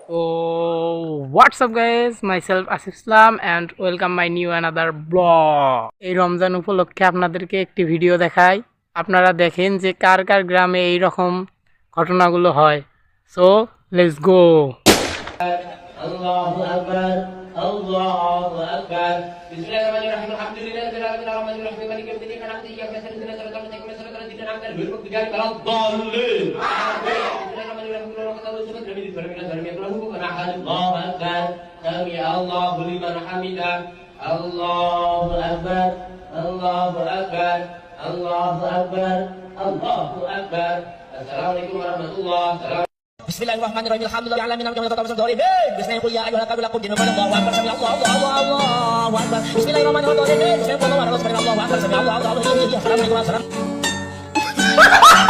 So, what's up, guys? Myself Asif Islam and welcome my new another blog. এই রমজান উপলক্ষে আপনাদেরকে একটি ভিডিও দেখাই। আপনারা দেখেন যে কার কার গ্রামে এই রকম ঘটনাগুলো হয়। So, let's go. Allahu Akbar, Allahu Akbar. Bismillahirrahmanirrahim. Alhamdulillahirabbil alamin arrahmanir rahim maliki yawmiddin iyyaka na'budu wa iyyaka nasta'in ihdinas siratal mustaqim siratal ladzina an'amta 'alaihim ghairil maghdubi 'alaihim waladdallin. Allahu Akbar. Sami Allahu liman hamidah. Allahu Akbar. Allahu Akbar. Allahu Akbar. Allahu Akbar. Assalamualaikum warahmatullahi. Bismillahirrahmanirrahim. Alhamdulillahi alamin amkan wa tabaraka dzalimin. Bismillahirrahmanirrahim. Qul ya ayyuhal kafirun laqad jinna Allahu akbar. Sami Allahu akbar. Bismillahirrahmanirrahim. Bismillahirrahmanirrahim. Allahu akbar. Sami Allahu akbar. Sami Allahu akbar. Assalamualaikum warahmatullahi wabarakatuh.